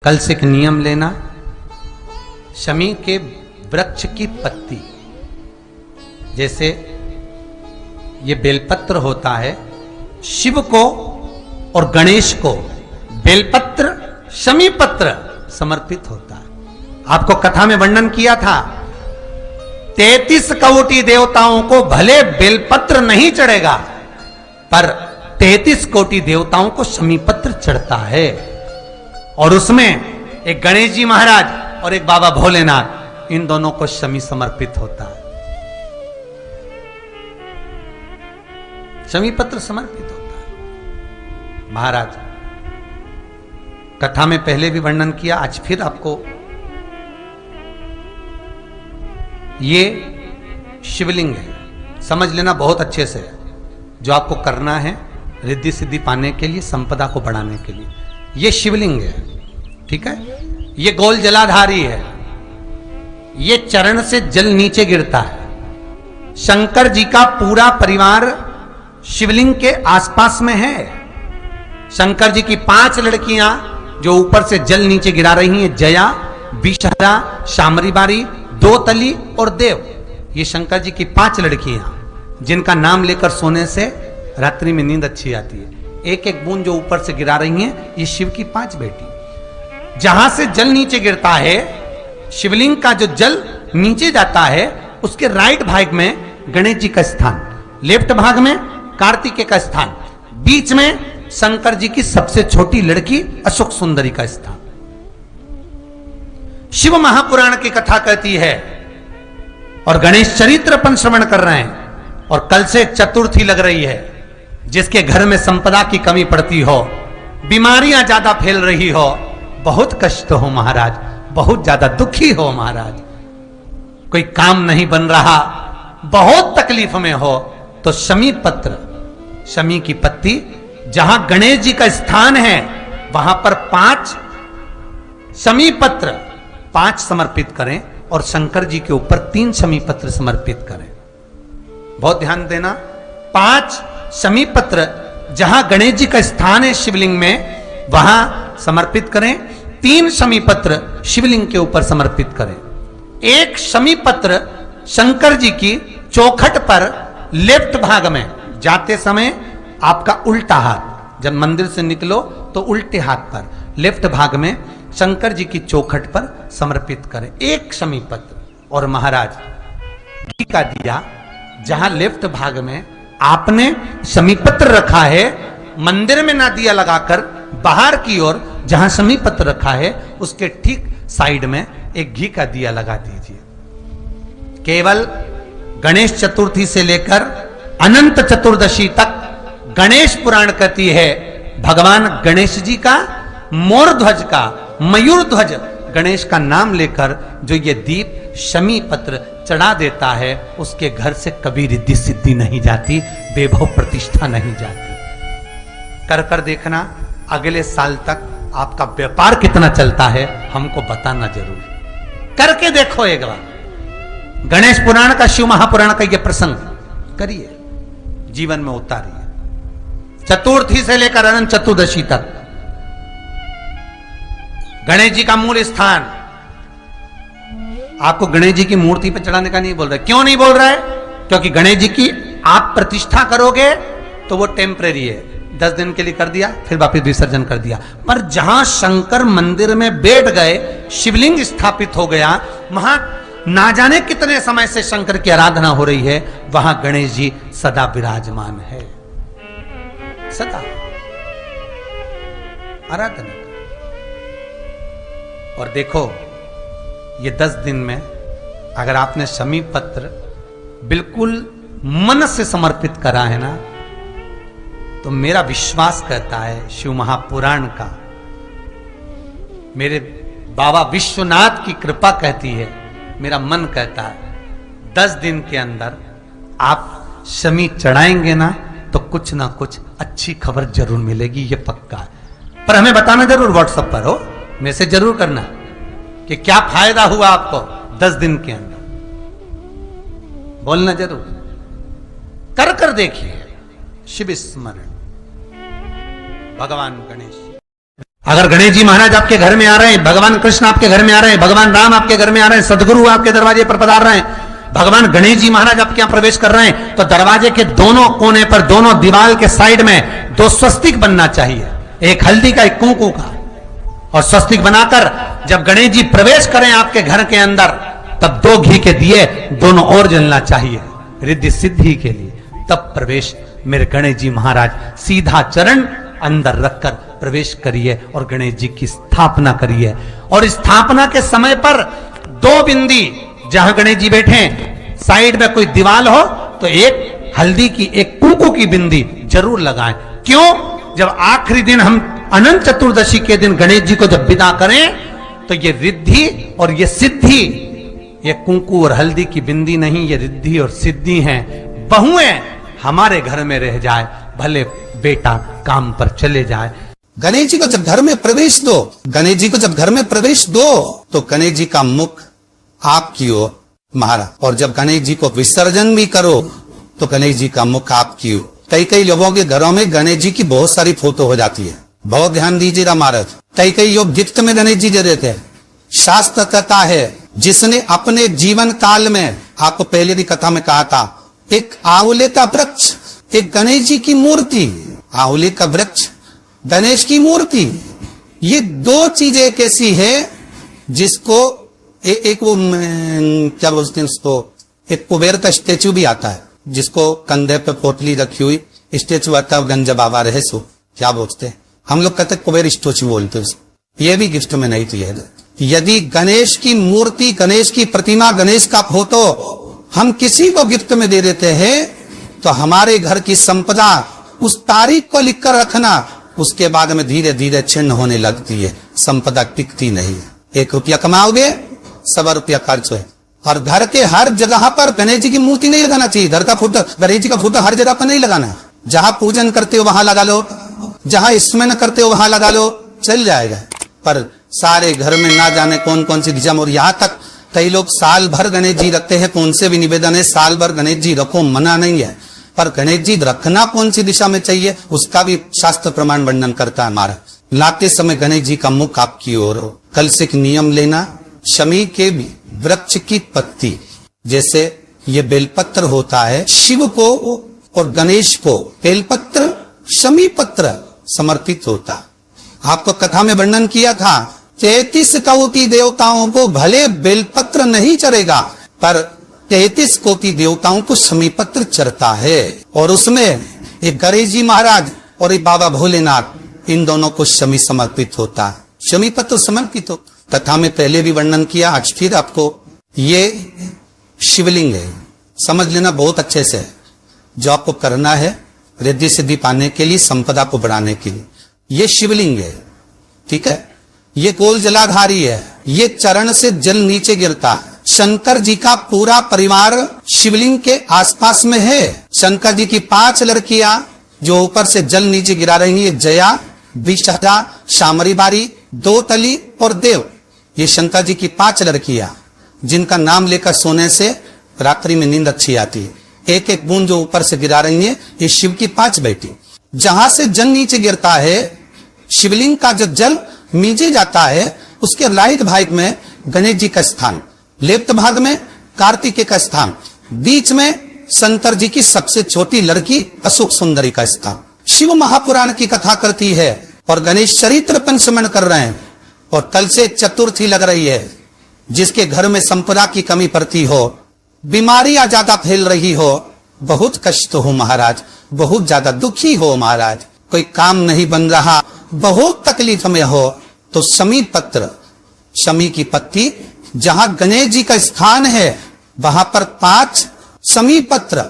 कल से एक नियम लेना, शमी के वृक्ष की पत्ती, जैसे ये बेलपत्र होता है, शिव को और गणेश को बेलपत्र शमी पत्र समर्पित होता है। आपको कथा में वर्णन किया था, 33 कोटि देवताओं को भले बेलपत्र नहीं चढ़ेगा, पर 33 कोटि देवताओं को शमी पत्र चढ़ता है। और उसमें एक गणेश जी महाराज और एक बाबा भोलेनाथ, इन दोनों को शमी समर्पित होता है, शमी पत्र समर्पित होता है। महाराज कथा में पहले भी वर्णन किया, आज फिर आपको, ये शिवलिंग है, समझ लेना बहुत अच्छे से, जो आपको करना है रिद्धि सिद्धि पाने के लिए, संपदा को बढ़ाने के लिए। ये शिवलिंग है, ठीक है। ये गोल जलाधारी है, ये चरण से जल नीचे गिरता है। शंकर जी का पूरा परिवार शिवलिंग के आसपास में है। शंकर जी की 5 लड़कियां जो ऊपर से जल नीचे गिरा रही हैं, जया, विषहरा, शामरी बारी, दोतली और देव, ये शंकर जी की 5 लड़कियां, जिनका नाम लेकर सोने से रात्रि में नींद अच्छी आती है। एक एक बूंद जो ऊपर से गिरा रही हैं, ये शिव की 5 बेटी। जहां से जल नीचे गिरता है, शिवलिंग का जो जल नीचे जाता है, उसके राइट भाग में गणेश जी का स्थान, लेफ्ट भाग में कार्तिकेय का स्थान, बीच में शंकर जी की सबसे छोटी लड़की अशोक सुंदरी का स्थान। शिव महापुराण की कथा कहती है, और गणेश चरित्र अपन श्रवण कर रहे हैं, और कल से चतुर्थी लग रही है। जिसके घर में संपदा की कमी पड़ती हो, बीमारियां ज्यादा फैल रही हो, बहुत कष्ट हो महाराज, बहुत ज्यादा दुखी हो महाराज, कोई काम नहीं बन रहा, बहुत तकलीफ में हो, तो शमी पत्र, शमी की पत्ती, जहां गणेश जी का स्थान है वहां पर 5 शमी पत्र 5 समर्पित करें, और शंकर जी के ऊपर 3 शमी पत्र समर्पित करें। बहुत ध्यान देना, 5 शमी पत्र जहां गणेश जी का स्थान है शिवलिंग में, वहां समर्पित करें। 3 शमी पत्र शिवलिंग के ऊपर समर्पित करें। 1 शमी पत्र शंकर जी की चौखट पर लेफ्ट भाग में, जाते समय आपका उल्टा हाथ, जब मंदिर से निकलो तो उल्टे हाथ पर लेफ्ट भाग में शंकर जी की चौखट पर समर्पित करें 1 शमी पत्र। और महाराज घी का दिया, जहां लेफ्ट भाग में आपने शमी पत्र रखा है, मंदिर में ना दिया लगाकर, बाहर की ओर जहां शमी पत्र रखा है, उसके ठीक साइड में एक घी का दिया लगा दीजिए। केवल गणेश चतुर्थी से लेकर अनंत चतुर्दशी तक गणेश पुराण कहती है, भगवान गणेश जी का मोर ध्वज का, मयूर ध्वज गणेश का नाम लेकर जो ये दीप शमी पत्र चढ़ा देता है, उसके घर से कभी रिद्धि सिद्धि नहीं जाती, वैभव प्रतिष्ठा नहीं जाती। कर कर देखना, अगले साल तक आपका व्यापार कितना चलता है हमको बताना जरूर। करके देखो एक बार, गणेश पुराण का, शिव महापुराण का यह प्रसंग करिए, जीवन में उतारिए। चतुर्थी से लेकर अनंत चतुर्दशी तक गणेश जी का मूल स्थान, आपको गणेश जी की मूर्ति पर चढ़ाने का नहीं बोल रहा है। क्यों नहीं बोल रहा है? क्योंकि गणेश जी की आप प्रतिष्ठा करोगे तो वो टेम्परेरी है, 10 दिन के लिए कर दिया, फिर वापस विसर्जन कर दिया। पर जहां शंकर मंदिर में बैठ गए, शिवलिंग स्थापित हो गया, वहां ना जाने कितने समय से शंकर की आराधना हो रही है, वहां गणेश जी सदा विराजमान है, सदा आराधना। और देखो, ये 10 दिन में अगर आपने शमी पत्र बिल्कुल मन से समर्पित करा है ना, तो मेरा विश्वास कहता है, शिव महापुराण का, मेरे बाबा विश्वनाथ की कृपा कहती है, मेरा मन कहता है, 10 दिन के अंदर आप शमी चढ़ाएंगे ना, तो कुछ ना कुछ अच्छी खबर जरूर मिलेगी, ये पक्का है। पर हमें बताना जरूर, व्हाट्सएप पर हो, मैसेज जरूर करना कि क्या फायदा हुआ आपको 10 दिन के अंदर, बोलना जरूर। कर कर देखिए, शिव स्मरण, भगवान गणेश। अगर गणेश जी महाराज आपके घर में आ रहे हैं, भगवान कृष्ण आपके घर में आ रहे हैं, भगवान राम आपके घर में आ रहे हैं, सदगुरु आपके दरवाजे पर पधार रहे हैं, भगवान गणेश जी महाराज आपके यहां प्रवेश कर रहे हैं, तो दरवाजे के दोनों कोने पर, दोनों दीवार के साइड में 2 स्वस्तिक बनना चाहिए, एक हल्दी का, एक कुंकू का। और स्वस्तिक बनाकर जब गणेश जी प्रवेश करें आपके घर के अंदर, तब 2 घी के दिए दोनों ओर जलना चाहिए रिद्धि सिद्धि के लिए। तब प्रवेश मेरे गणेश जी महाराज, सीधा चरण अंदर रखकर प्रवेश करिए और गणेश जी की स्थापना करिए। और स्थापना के समय पर 2 बिंदी, जहां गणेश जी बैठे साइड में कोई दीवार हो तो एक हल्दी की, एक कुंकू की बिंदी जरूर लगाएं। क्यों? जब आखिरी दिन हम अनंत चतुर्दशी के दिन गणेश जी को जब विदा करें, तो ये रिद्धि और ये सिद्धि, ये कुंकू और हल्दी की बिंदी नहीं, ये रिद्धि और सिद्धि हैं। बहुएं हमारे घर में रह जाए, भले बेटा काम पर चले जाए। गणेश जी को जब घर में प्रवेश दो, गणेश जी को जब घर में प्रवेश दो, तो गणेश जी का मुख आपकी ओर मारा। और जब गणेश जी को विसर्जन भी करो, तो गणेश जी का मुख आपकी ओर। कई लोगों के घरों में गणेश जी की बहुत सारी फोटो हो जाती है, बहुत ध्यान दीजिएगा महाराज। कई लोग गिफ्ट में गणेश जी दे देते हैं। शास्त्र कहता है, जिसने अपने जीवन काल में, आपको पहले की कथा में कहा था, एक आंवले का वृक्ष, एक गणेश जी की मूर्ति, आंवले का वृक्ष, गणेश की मूर्ति, ये 2 चीजें एक ऐसी है जिसको एक वो क्या बोलते हैं उसको, एक कुबेर का स्टेचू भी आता है, जिसको कंधे पे पोटली रखी हुई स्टेचू आता है, गंज बाबा रहे सो क्या बोलते हैं, हम लोग कहते कुबेर स्टेचू बोलते हैं। ये भी गिफ्ट में नहीं चाहिए। यदि गणेश की मूर्ति, गणेश की प्रतिमा, गणेश का फोटो हम किसी को गिफ्ट में दे देते हैं, तो हमारे घर की संपदा उस तारीख को लिखकर रखना, उसके बाद में धीरे धीरे छिन्न होने लगती है, संपदा टिकती नहीं है। 1 रुपया कमाओगे, 100 रुपया खर्च है। और घर के हर जगह पर गणेश जी की मूर्ति नहीं लगाना चाहिए। घर का फोटो, गणेश जी का फोटो हर जगह पर नहीं लगाना। जहां पूजन करते हो वहां लगा लो, जहां स्मरण करते हो वहां लगा लो, चल जाएगा। पर सारे घर में ना जाने कौन कौन सी दिशा में, और यहाँ तक कई लोग साल भर गणेश जी रखते हैं। कौन से भी निवेदन है, साल भर गणेश जी रखो, मना नहीं है, पर गणेश जी रखना कौन सी दिशा में चाहिए, उसका भी शास्त्र प्रमाण वर्णन करता है हमारा। लाते समय गणेश जी का मुख आपकी ओर हो। कल से एक नियम लेना, शमी के वृक्ष की पत्ती, जैसे ये बेलपत्र होता है, शिव को और गणेश को बेलपत्र, शमी पत्र समर्पित होता। आपको कथा में वर्णन किया था, 33 कोटि देवताओं को भले बेलपत्र नहीं चढ़ेगा, पर 33 कोटि देवताओं को शमी पत्र चढ़ता है। और उसमें एक गणेश जी महाराज और एक बाबा भोलेनाथ, इन दोनों को शमी समर्पित होता। शमी पत्र समर्पित हो। कथा में पहले भी वर्णन किया, आज फिर आपको, ये शिवलिंग है, समझ लेना बहुत अच्छे से। जो आपको करना है रिद्धि सिद्धि पाने के लिए, संपदा को बढ़ाने के लिए, ये शिवलिंग है, ठीक है। ये गोल जलाधारी है, ये चरण से जल नीचे गिरता है। शंकर जी का पूरा परिवार शिवलिंग के आसपास में है। शंकर जी की 5 लड़कियां जो ऊपर से जल नीचे गिरा रही है, जया, विषा, शामरी बारी, 2 तली और देव। ये शंकर जी की 5 लड़कियां, जिनका नाम लेकर सोने से रात्रि में नींद अच्छी आती है। एक एक बूंद जो ऊपर से गिरा रही है, ये शिव की 5 बेटी। जहां से जल नीचे गिरता है, शिवलिंग का जो जल नीचे जाता है, उसके राइट भाग में गणेश जी का स्थान, लेफ्ट भाग में कार्तिकेय का स्थान, बीच में शंकर जी की सबसे छोटी लड़की अशोक सुंदरी का स्थान। शिव महापुराण की कथा करती है और गणेश चरित्र पंचमन कर रहे हैं। और कल से चतुर्थी लग रही है। जिसके घर में संपदा की कमी पड़ती हो, बीमारियां ज्यादा फैल रही हो, बहुत कष्ट हो महाराज, बहुत ज्यादा दुखी हो महाराज, कोई काम नहीं बन रहा, बहुत तकलीफ में हो, तो शमी पत्र, शमी की पत्ती, जहां गणेश जी का स्थान है वहां पर 5 शमी पत्र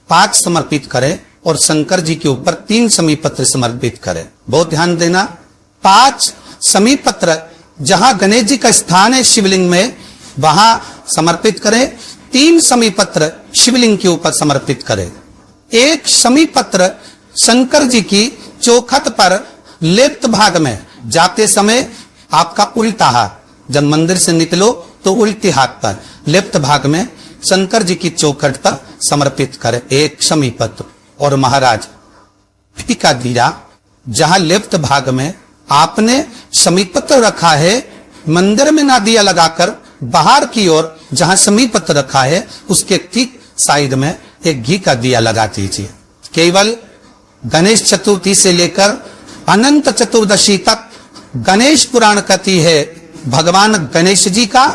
5 समर्पित करें और शंकर जी के ऊपर 3 शमी पत्र समर्पित करें। बहुत ध्यान देना, 5 शमी पत्र जहां गणेश जी का स्थान है शिवलिंग में, वहां समर्पित करें। 3 शमी पत्र शिवलिंग के ऊपर समर्पित करें। 1 शमी पत्र शंकर जी की चौखट पर लेफ्ट भाग में, जाते समय आपका उल्टा हाथ, जब मंदिर से निकलो तो उल्टे हाथ पर लेफ्ट भाग में शंकर जी की चौखट पर समर्पित करें 1 शमी पत्र। और महाराज फीका दीरा, जहां लेफ्ट भाग में आपने शमी पत्र रखा है, मंदिर में ना दिया लगाकर बाहर की ओर जहां शमी पत्र रखा है उसके ठीक साइड में एक घी का दिया लगा दीजिए। केवल गणेश चतुर्थी से लेकर अनंत चतुर्दशी तक गणेश पुराण कहती है भगवान गणेश जी का,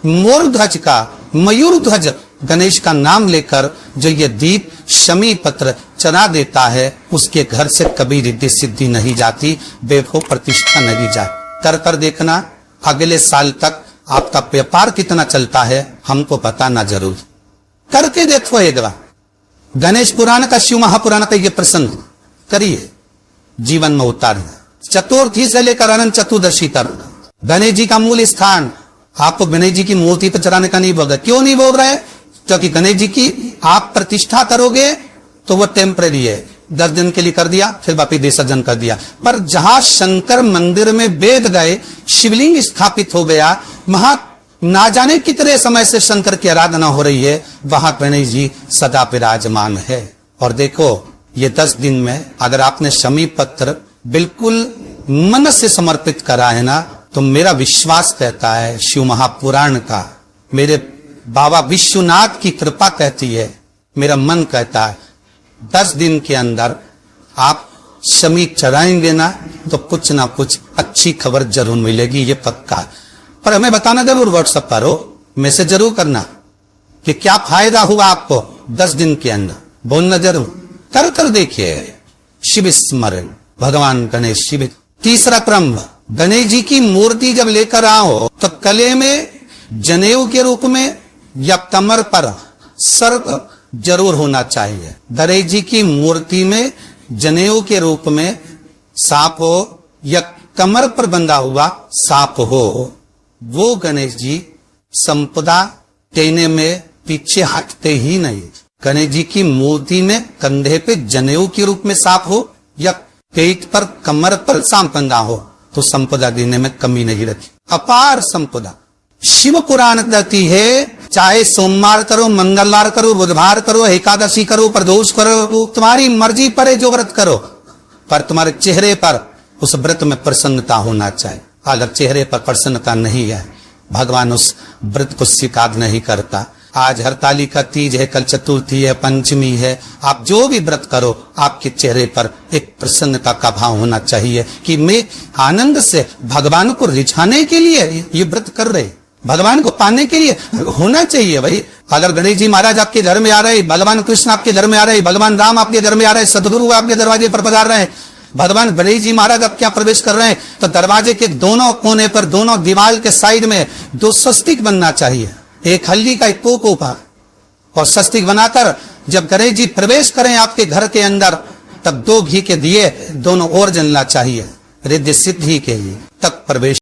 मोर ध्वज का, मयूर ध्वज गणेश का नाम लेकर जो ये दीप शमी पत्र चढ़ा देता है उसके घर से कभी रिद्धि सिद्धि नहीं जाती, वैभव प्रतिष्ठा नहीं जाती। कर कर देखना अगले साल तक आपका व्यापार कितना चलता है हमको बताना जरूर, करके देखो एक बार। गणेश पुराण का, शिव महापुराण का ये प्रसंग करिए, जीवन में उतारिए। चतुर्थी से लेकर अनंत चतुर्दशी तक गणेश जी का मूल स्थान आपको गणेश जी की मूर्ति पर चढ़ाने का नहीं बोल रहा। क्यों नहीं बोल रहे? क्योंकि गणेश जी की आप प्रतिष्ठा करोगे तो वो टेम्परेरी है, 10 दिन के लिए कर दिया फिर वापिस विसर्जन कर दिया। पर जहां शंकर मंदिर में वेद गए, शिवलिंग स्थापित हो गया, वहां ना जाने कितने समय से शंकर की आराधना हो रही है, वहां गणेश जी सदा विराजमान है। और देखो ये 10 दिन में अगर आपने शमी पत्र बिल्कुल मन से समर्पित करा है ना, तो मेरा विश्वास कहता है, शिव महापुराण का, मेरे बाबा विश्वनाथ की कृपा कहती है, मेरा मन कहता है 10 दिन के अंदर आप शमी चढ़ाएंगे ना तो कुछ ना कुछ अच्छी खबर जरूर मिलेगी, ये पक्का। पर हमें बताना जरूर, व्हाट्सएप पर हो, मैसेज जरूर करना कि क्या फायदा हुआ आपको 10 दिन के अंदर, बोलना जरूर। कर कर देखिए शिव स्मरण, भगवान गणेश शिव। तीसरा क्रम, गणेश जी की मूर्ति जब लेकर आओ तो गले में जनेऊ के रूप में या कमर पर सर्प जरूर होना चाहिए। गणेश जी की मूर्ति में जनेऊ के रूप में सांप हो या कमर पर बंधा हुआ सांप हो, वो गणेश जी संपदा देने में पीछे हटते ही नहीं। गणेश जी की मूर्ति में कंधे पे जनेऊ के रूप में सांप हो या पेट पर, कमर पर सांप बंधा हो तो संपदा देने में कमी नहीं रहती, अपार संपदा। शिव पुराण कहती है चाहे सोमवार करो, मंगलवार करो, बुधवार करो, एकादशी करो, प्रदोष करो, तुम्हारी मर्जी पर जो व्रत करो, पर तुम्हारे चेहरे पर उस व्रत में प्रसन्नता होना चाहिए। अगर चेहरे पर प्रसन्नता नहीं है, भगवान उस व्रत को स्वीकार नहीं करता। आज हरतालिका तीज है, कल चतुर्थी है, पंचमी है, आप जो भी व्रत करो आपके चेहरे पर एक प्रसन्नता का भाव होना चाहिए कि मैं आनंद से भगवान को रिझाने के लिए ये व्रत कर रहे, भगवान को पाने के लिए होना चाहिए भाई। अगर गणेश जी महाराज आपके घर में आ रहे, भगवान कृष्ण आपके घर में आ रहे, भगवान राम आपके घर में आ रहे, सदगुरु आपके दरवाजे पर पधार रहे हैं, भगवान गणेश जी महाराज अब क्या प्रवेश कर रहे हैं, तो दरवाजे के दोनों कोने पर, दोनों दीवार के साइड में 2 स्वस्तिक बनना चाहिए, एक हल्दी का, एक कोको का, और स्वस्तिक बनाकर जब गणेश जी प्रवेश करें आपके घर के अंदर तब 2 घी के दिए दोनों ओर जलना चाहिए, रिद्धि सिद्धि के लिए तब प्रवेश